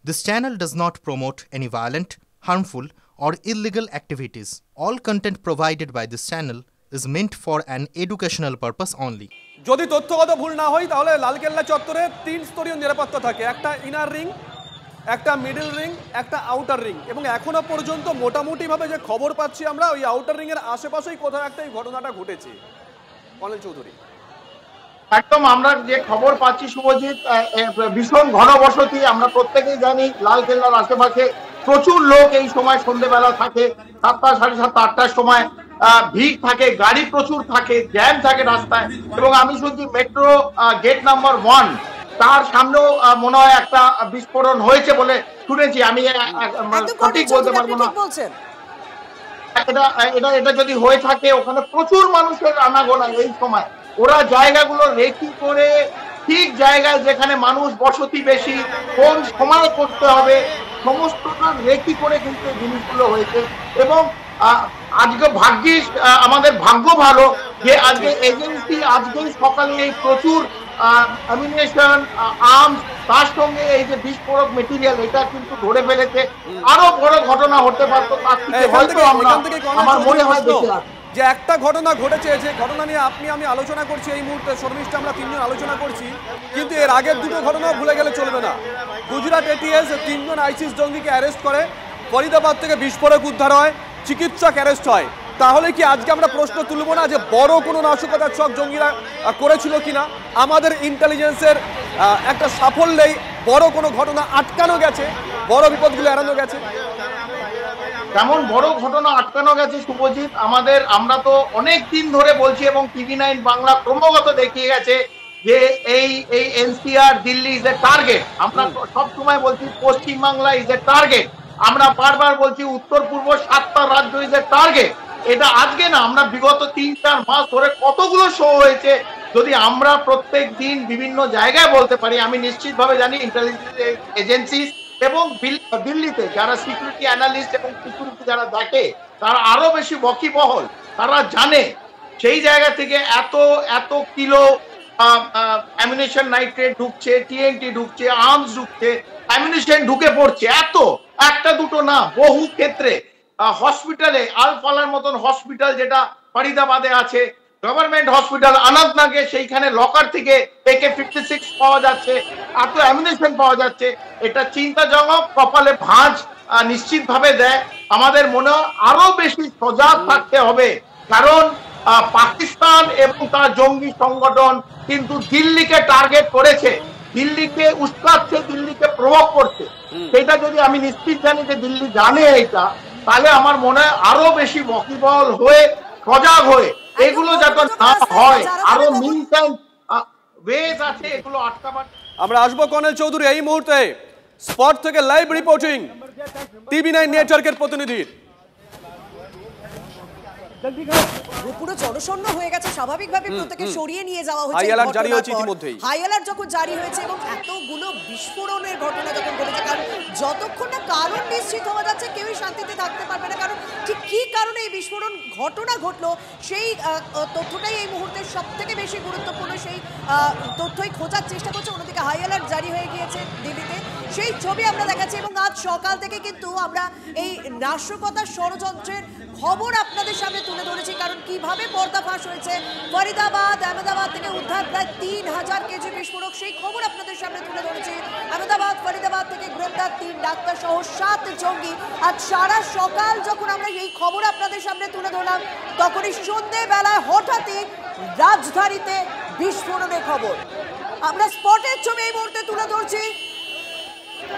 This channel does not promote any violent, harmful, or illegal activities. All content provided by this channel is meant for an educational purpose only. যদি তথ্যগত ভুল না হয় তাহলে লালকেল্লা চত্বরে 3 স্তরীয় নিরাপত্তা থাকে, একটা ইনার রিং, একটা মিডল রিং, একটা আউটার রিং, এবং এখনো পর্যন্ত মোটামুটিভাবে যে খবর পাচ্ছি আমরা ওই আউটার রিং এর আশেপাশেই কোথাও একটা এই ঘটনাটা ঘটেছে। কর্নেল চৌধুরী, একদম আমরা যে খবর পাচ্ছি শুভজিৎ, ভীষণ ঘনবসতি। আমরা প্রত্যেকেই জানি লালকেল্লার আশেপাশে প্রচুর লোক এই সময় সন্ধ্যেবেলা থাকে, 7টা, 7:30, 8টার সময় ভিড় থাকে, গাড়ি প্রচুর থাকে, জ্যাম থাকে রাস্তায়। এবং আমি শুনছি মেট্রো গেট নাম্বার 1 তার সামনেও মনে হয় একটা বিস্ফোরণ হয়েছে বলে শুনেছি। আমি সঠিক বলতে পারবো না। এটা যদি হয়ে থাকে, ওখানে প্রচুর মানুষের আনাগোনা এই সময়। ওরা জায়গাগুলো রেকি করে ঠিক জায়গায় যেখানে মানুষ বসতি বেশি, কোন সময় করতে হবে, সমস্তটা রেকি করে কিন্তু জিনিসগুলো হয়েছে। এবং আজকে ভাগ্যিস আমাদের ভাগ্য ভালো যে আজকে এজেন্সি আজকেই সকালে এই প্রচুর অ্যামিনেশন, আর্মস, তার সঙ্গে এই যে বিস্ফোরক মেটেরিয়াল, এটা কিন্তু ধরে ফেলেছে। আরো বড় ঘটনা হতে পারতো, তার থেকে হয়তো আমার মনে হয় যে একটা ঘটনা ঘটেছে, যে ঘটনা নিয়ে আমি আলোচনা করছি এই মুহূর্তে, শর্মিষ্ঠা আমরা 3 জন আলোচনা করছি, কিন্তু এর আগের দুটো ঘটনা ভুলে গেলে চলবে না। গুজরাট এটিএস 3 জন আইসিস জঙ্গিকে অ্যারেস্ট করে, ফরিদাবাদ থেকে বিস্ফোরক উদ্ধার হয়, চিকিৎসক অ্যারেস্ট হয়। তাহলে কি আজকে আমরা প্রশ্ন তুলব না যে বড় কোনো নাশকতার ছক জঙ্গিরা করেছিল কিনা? আমাদের ইন্টেলিজেন্সের একটা সাফল্যেই বড় কোনো ঘটনা আটকানো গেছে, বড় বিপদগুলো এড়ানো গেছে। তেমন বড় ঘটনা আটকানো গেছে শুভজিৎ। আমরা তো অনেক দিন ধরে বলছি এবং TV9 বাংলা ক্রমাগত দেখিয়ে গেছে যে এই NCR, Delhi is a target. আমরা সব সময় বলছি পশ্চিমবাংলা ইজ এ টার্গেট। আমরা বারবার বলছি উত্তর পূর্ব 7টা রাজ্য ইজ এ টার্গেট। এটা আজকে না, আমরা বিগত 3-4 মাস ধরে কতগুলো শো হয়েছে। যদি আমরা প্রত্যেক দিন বিভিন্ন জায়গায় বলতে পারি, আমি নিশ্চিতভাবে জানি ইন্টেলিজেন্স এজেন্সি এবং দিল্লিতে যারা সিকিউরিটি অ্যানালিস্ট এবং সিকিউরিটি যারা দেখে তারা আরো বেশি ওয়াকিবহল। তারা জানে সেই জায়গা থেকে এত কিলো অ্যামিনেশন, নাইট্রেট ঢুকছে, TNT ঢুকছে, আর্মস ঢুকছে, অ্যামিনেশন ঢুকে পড়ছে। একটা দুটো না, বহু ক্ষেত্রে হসপিটালে, আলফালার মতন হসপিটাল যেটা ফরিদাবাদে আছে, গভর্নমেন্ট হসপিটাল অনন্তনাগে, সেইখানে লকার থেকে AK-56 পাওয়া যাচ্ছে, এত অ্যামিনেশন পাওয়া যাচ্ছে। এটা চিন্তাজনক, কপালে ভাঁজ নিশ্চিতভাবে দেয়। আমাদের মনে হয় আরো বেশি সজাগ থাকতে হবে, কারণ পাকিস্তান এবং তার জঙ্গি সংগঠন কিন্তু দিল্লিকে টার্গেট করেছে, দিল্লিকে উস্কাচ্ছে, দিল্লিকে প্রভোগ করছে। সেটা যদি আমি নিশ্চিত জানি যে দিল্লি জানে এটা, তাহলে আমার মনে হয় আরো বেশি ওয়াকিবহল হয়ে, সজাগ হয়ে এগুলো যাতে না হয়, আরো মিনস এন্ড ওয়েজ আছে এগুলো আটকাবার। আমরা আসবো কর্নেল চৌধুরী। এই মুহূর্তে স্পট থেকে লাইভ রিপোর্টিং TV9 নেটওয়ার্কের প্রতিনিধির। পুরো জনশূন্য হয়ে গেছে, স্বাভাবিকভাবে প্রত্যেককে সরিয়ে নিয়ে যাওয়া হচ্ছে। হাই অ্যালার্ট জারি হয়েছে ইতিমধ্যেই, হাই অ্যালার্ট যখন জারি হয়েছে এবং এতগুলো বিস্ফোরণের ঘটনা যখন ঘটেছে, কারণ যতক্ষণ না কারণ নিশ্চিত হওয়া যাচ্ছে কেউই শান্তিতে থাকতে পারবে না। কারণ ঠিক কী কারণে এই বিস্ফোরণ ঘটনা ঘটলো সেই তথ্যটাই এই মুহূর্তে সব থেকে বেশি গুরুত্বপূর্ণ। সেই তথ্যই খোঁজার চেষ্টা করছে। অন্যদিকে হাই অ্যালার্ট জারি হয়ে গিয়েছে দিল্লিতে, সেই ছবি আমরা দেখাচ্ছি। এবং আজ সকাল থেকে কিন্তু আমরা এই নাশকতার ষড়যন্ত্রের খবর আপনাদের সামনে তুলে ধরেছি, কারণ কিভাবে পর্দাফাশ হয়েছে। ফরিদাবাদ, আহমেদাবাদ থেকে উদ্ধার প্রায় 3000 কেজি বিস্ফোরক, সেই খবর আপনাদের সামনে তুলে ধরেছি। আহমেদাবাদ, ফরিদাবাদ থেকে গ্রেপ্তার 3 ডাক্তার সহ 7 জঙ্গি। আজ সারা সকাল যখন আমরা এই খবর আপনাদের সামনে তুলে ধরলাম, তখনই সন্ধ্যেবেলায় হঠাৎই রাজধানীতে বিস্ফোরণের খবর। আমরা স্পটের ছবি এই মুহূর্তে তুলে ধরছি।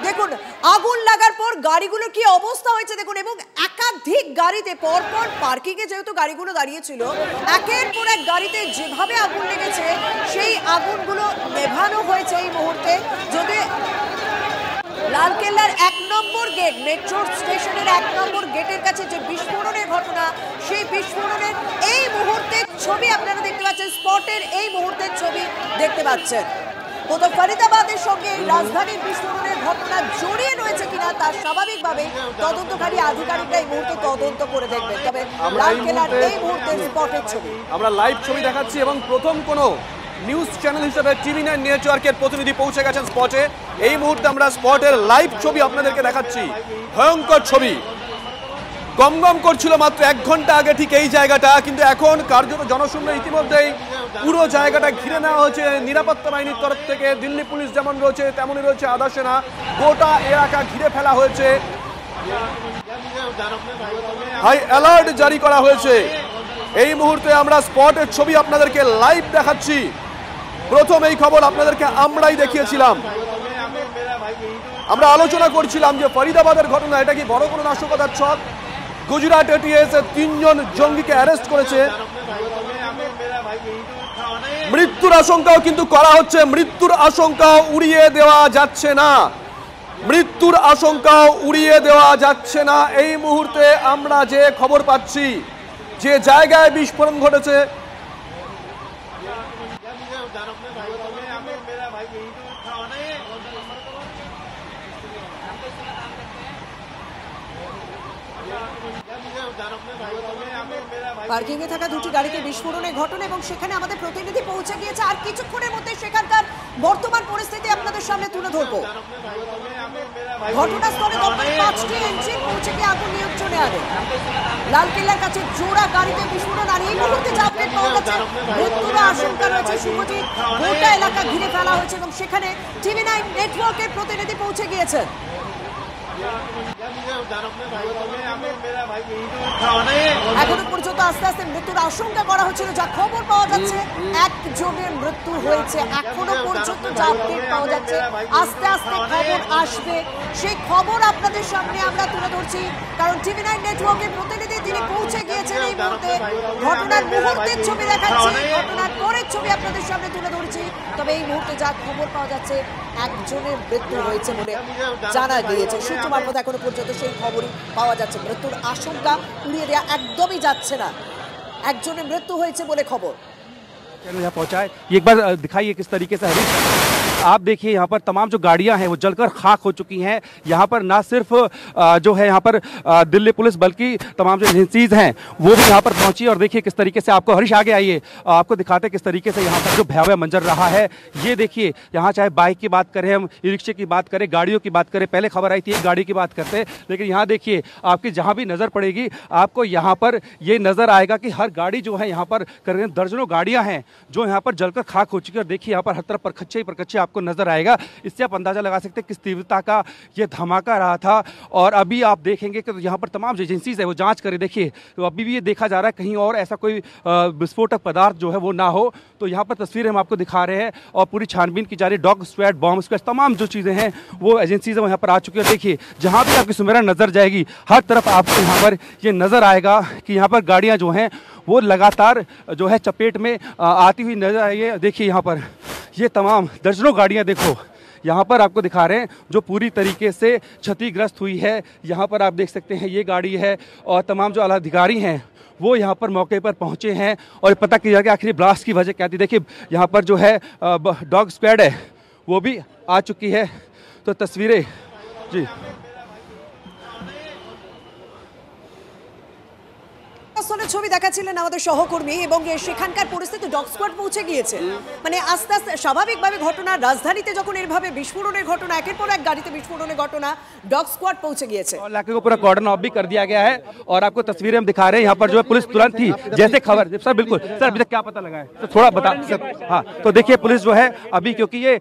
দেখুন আগুন লাগার পর গাড়িগুলোর কি অবস্থা হয়েছে দেখুন, এবং একাধিক গাড়িতে পরপর পার্কিং এ যেহেতু গাড়িগুলো দাঁড়িয়েছিল, একের পর এক গাড়িতে যেভাবে আগুন লেগেছে সেই আগুনগুলো নেভানো হয়েছে এই মুহূর্তে। যদি লালকেল্লার 1 নম্বর গেট, মেট্রো স্টেশনের 1 নম্বর গেটের কাছে যে বিস্ফোরণের ঘটনা, সেই বিস্ফোরণের এই মুহূর্তের ছবি আপনারা দেখতে পাচ্ছেন, স্পটের এই মুহূর্তের ছবি দেখতে পাচ্ছেন। কোথাও ফরিদাবাদের সঙ্গে রাজধানীর বিস্ফোরণের ঘটনা জড়িয়ে রয়েছে কিনা তা স্বাভাবিকভাবে তদন্তকারী আধিকারিকরা এই মুহূর্তে তদন্ত করে দেখবেন। তবে লালকেল্লার এই মুহূর্তের স্পটের ছবি আমরা লাইভ ছবি দেখাচ্ছি এবং প্রথম কোনো নিউজ চ্যানেল হিসেবে TV9 নেটওয়ার্কের প্রতিনিধি পৌঁছে গেছেন স্পটে। এই মুহূর্তে আমরা স্পটের লাইভ ছবি আপনাদেরকে দেখাচ্ছি। ভয়ঙ্কর ছবি, গমগম করছিল মাত্র 1 ঘন্টা আগে ঠিক এই জায়গাটা, কিন্তু এখন কার্যত জনশূন্য। ইতিমধ্যেই পুরো জায়গাটা ঘিরে নেওয়া হয়েছে নিরাপত্তা বাহিনীর তরফ থেকে। দিল্লি পুলিশ যেমন রয়েছে তেমনই রয়েছে আধা সেনা। গোটা এলাকা ঘিরে ফেলা হয়েছে, হাই অ্যালার্ট জারি করা হয়েছে। এই মুহূর্তে আমরা স্পটের ছবি আপনাদেরকে লাইভ দেখাচ্ছি। প্রথম এই খবর আপনাদেরকে আমরাই দেখিয়েছিলাম। আমরা আলোচনা করছিলাম যে ফরিদাবাদের ঘটনা, এটা কি বড় কোনো নাশকতার ছক? গুজরাট এটিএস 3 জন জঙ্গিকে অ্যারেস্ট করেছে। মৃত্যুর আশঙ্কাও কিন্তু করা হচ্ছে, মৃত্যুর আশঙ্কাও উড়িয়ে দেওয়া যাচ্ছে না, মৃত্যুর আশঙ্কাও উড়িয়ে দেওয়া যাচ্ছে না। এই মুহূর্তে আমরা যে খবর পাচ্ছি, যে জায়গায় বিস্ফোরণ ঘটেছে, পার্কিং এ থাকা 2টি গাড়িতে বিস্ফোরণের ঘটনা এবং সেখানে আমাদের প্রতিনিধি পৌঁছে গিয়েছে। আর কিছুক্ষণের মধ্যে সেখানকার বর্তমান পরিস্থিতি আপনাদের সামনে তুলে ধরবো। ঘটনাস্থলে দপ্তরে 5টি ইঞ্জিন পৌঁছে গিয়ে আগুন নিয়ন্ত্রণে আনে। লালকেল্লার কাছে জোড়া গাড়িতে বিস্ফোরণ। আর এই মুহূর্তে যা আপডেট পাওয়া যাচ্ছে, মৃত্যুর আশঙ্কা রয়েছে। শুভজিৎ, গোটা এলাকা ঘিরে ফেলা হয়েছে এবং সেখানে টিভি9 নেটওয়ার্কের প্রতিনিধি পৌঁছে গিয়েছেন। এখনো পর্যন্ত আস্তে আস্তে মৃত্যুর আশঙ্কা করা হচ্ছিল। যা খবর পাওয়া যাচ্ছে, 1 জনের মৃত্যু হয়েছে। এখনো পর্যন্ত যা আপডেট পাওয়া যাচ্ছে, আস্তে আস্তে খবর আসবে, সেই খবর আপনাদের সামনে আমরা তুলে ধরছি। কারণ টিভি9 নেটওয়ার্কের প্রতিনিধি তিনি পৌঁছে গিয়েছেন এই মুহূর্তে। ঘটনার মুহূর্তের ছবি দেখাচ্ছি, ঘটনার পরের ছবি আপনাদের সামনে তুলে ধরছি। তবে এই মুহূর্তে যা খবর পাওয়া যাচ্ছে, 1 জনের মৃত্যু হয়েছে বলে জানা গিয়েছে। সূত্র মারফত এখনো পর্যন্ত সেই খবরই পাওয়া যাচ্ছে। মৃত্যুর আশঙ্কা উড়িয়ে দেওয়া একদমই যাচ্ছে না। 1 জনের মৃত্যু হয়েছে বলে খবর। यहाँ पहुंचा है, ये एक बार दिखाइए किस तरीके से हरीश। आप देखिए यहाँ पर तमाम जो गाड़ियां हैं वो जलकर खाक हो चुकी हैं। यहाँ पर ना सिर्फ जो है यहाँ पर दिल्ली पुलिस, बल्कि तमाम जो एजेंसीज हैं वो भी यहाँ पर पहुंची। और देखिए किस तरीके से, आपको हरीश आगे आइए, आपको दिखाते किस तरीके से यहाँ पर जो भयावह मंजर रहा है। ये देखिए, यहाँ चाहे बाइक की बात करें, हम ई रिक्शे की बात करें, गाड़ियों की बात करें, पहले खबर आई थी एक गाड़ी की बात करते, लेकिन यहाँ देखिए आपकी जहाँ भी नज़र पड़ेगी, आपको यहाँ पर ये नज़र आएगा कि हर गाड़ी जो है यहाँ पर करीब दर्जनों गाड़ियाँ हैं जो यहाँ पर जलकर खाक हो चुकी है। और देखिए यहाँ पर हर तरफ परखच्चे ही परखच्चे आपको नजर आएगा। इससे आप अंदाजा लगा सकते हैं किस तीव्रता का ये धमाका रहा था। और अभी आप देखेंगे कि यहाँ पर तमाम जो एजेंसीज है वो जांच करें। देखिए तो अभी भी ये देखा जा रहा है कहीं और ऐसा कोई विस्फोटक पदार्थ जो है वो ना हो। तो यहाँ पर तस्वीरें हम आपको दिखा रहे हैं और पूरी छानबीन की जा रही है। डॉग स्क्वाड, बॉम्ब स्क्वाड, तमाम जो चीज़ें हैं वो एजेंसीज यहाँ पर आ चुकी है। देखिए जहाँ भी आपकी सुमेरन नजर जाएगी, हर तरफ आपको यहाँ पर ये नजर आएगा कि यहाँ पर गाड़ियाँ जो हैं वो लगातार जो है चपेट में आती हुई नजर आई है। देखिए यहाँ पर ये तमाम दर्जनों गाड़ियाँ देखो यहाँ पर आपको दिखा रहे हैं जो पूरी तरीके से क्षतिग्रस्त हुई है। यहाँ पर आप देख सकते हैं ये गाड़ी है और तमाम जो आला अधिकारी हैं वो यहाँ पर मौके पर पहुँचे हैं और पता किया कि आखिर ब्लास्ट की वजह क्या थी। देखिए यहाँ पर जो है डॉग स्क्वाड है वो भी आ चुकी है। तो तस्वीरें जी ছবি দেখাচ্ছিলেন আমাদের সহকর্মী এবং সেখানকার পরিস্থিতি, ডগ স্কোয়াড পৌঁছে গিয়েছে। মানে আস্তে আস্তে স্বাভাবিকভাবে ঘটনা, রাজধানীতে যখন এরভাবে বিস্ফোরণের ঘটনা, একের পর এক गाड़ीতে বিস্ফোরণের घटना, डॉग स्क्वाड पहुंचे गए। इलाके को पूरा कॉर्डन ऑफ भी कर दिया गया है और आपको तस्वीरें हम दिखा रहे हैं। यहाँ पर जो है पुलिस तुरंत ही जैसे खबर, सर बिल्कुल सर अभी तक क्या पता लगा है तो थोड़ा बता सर। हाँ तो देखिए पुलिस जो है अभी, क्योंकि ये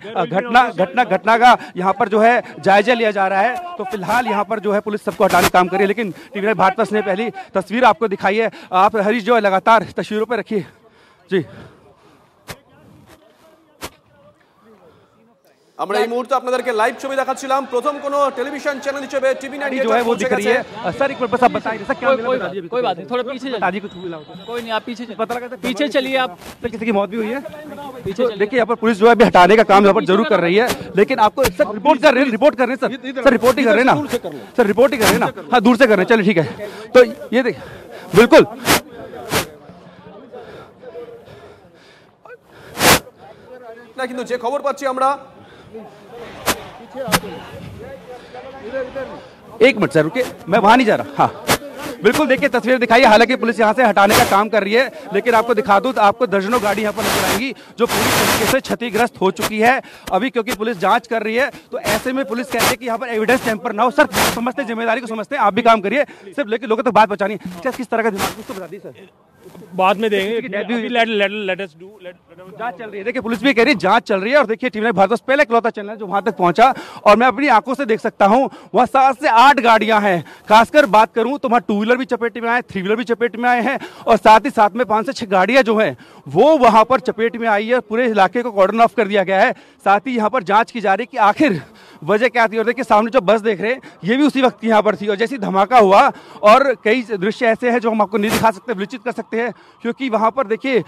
घटना का यहाँ पर जो है जायजा लिया जा रहा है, तो फिलहाल यहाँ पर जो है पुलिस सबको हटाने का काम कर रही है। लेकिन टीवी9 भारत ने पहली तस्वीर आपको दिखाई है। आप हरीश जो है लगातार तस्वीरों पर रखिए जी। আমরা এই মুহূর্তে আপনাদেরকে লাইভ ছবি দেখাচ্ছিলাম। প্রথম কোন টেলিভিশন চ্যানেল হিসেবে টিভি9 जो है वो दिख रही है। सर एक बार बस आप बताइए सर क्या कोई बात नहीं, थोड़ा पीछे दादी को छू लाओ, कोई नहीं, आप पीछे पता लगा पीछे चलिए आप। सर किसी की मौत भी हुई है पीछे तो देखिए यहाँ पर पुलिस जो है अभी हटाने का काम यहाँ पर जरूर कर रही है। लेकिन आपको सर रिपोर्ट कर रहे हैं सर रिपोर्ट ही कर रहे हैं ना सर, रिपोर्ट ही कर रहे हैं ना। हाँ दूर से कर रहे हैं, चलिए ठीक है। तो ये देख बिल्कुल না, কিন্তু যে খবর পাচ্ছি আমরা, एक मिनट सर रुके, मैं वहां नहीं जा रहा। हाँ बिल्कुल देखिए तस्वीर दिखाई, हालांकि पुलिस यहाँ से हटाने का काम कर रही है, लेकिन आपको दिखा दूं तो आपको दर्जनों गाड़ी यहाँ पर नजर आएंगी जो पूरी तरीके से क्षतिग्रस्त हो चुकी है अभी, क्योंकि पुलिस जांच कर रही है। तो ऐसे में पुलिस कहते हैं कि यहाँ पर एविडेंस टेम्पर ना हो। सर समझते, जिम्मेदारी को समझते हैं, आप भी काम करिए, सिर्फ लेकिन लोगों तक बात पहुंचानी है। क्या किस तरह का दिमाग, कुछ तो बता दी सर, बाद में देंगे। जांच चल रही है। देखिए पुलिस भी कह रही है जांच चल रही है, और देखिए टीवी नाइन भारत पहले इकलौता चैनल जो वहां तक पहुंचा, और मैं अपनी आंखों से देख सकता हूं वहां 7 से 8 गाड़ियां हैं। खासकर बात करूं तो वहां 2 व्हीलर भी चपेट में आए, 3 व्हीलर भी चपेट में आए हैं, और साथ ही साथ में 5 से 6 गाड़ियां जो हैं वो वहां पर चपेट में आई है। पूरे इलाके को कॉर्डन ऑफ कर दिया गया है। साथ ही यहाँ पर जांच की जा रही है कि आखिर वजह क्या थी। और देखिए सामने जो बस देख रहे हैं ये भी उसी वक्त यहाँ पर थी, और जैसे धमाका हुआ, और कई दृश्य ऐसे हैं जो हम आपको नहीं दिखा सकते, विचित्र कर सकते हैं, क्योंकि वहां पर देखिए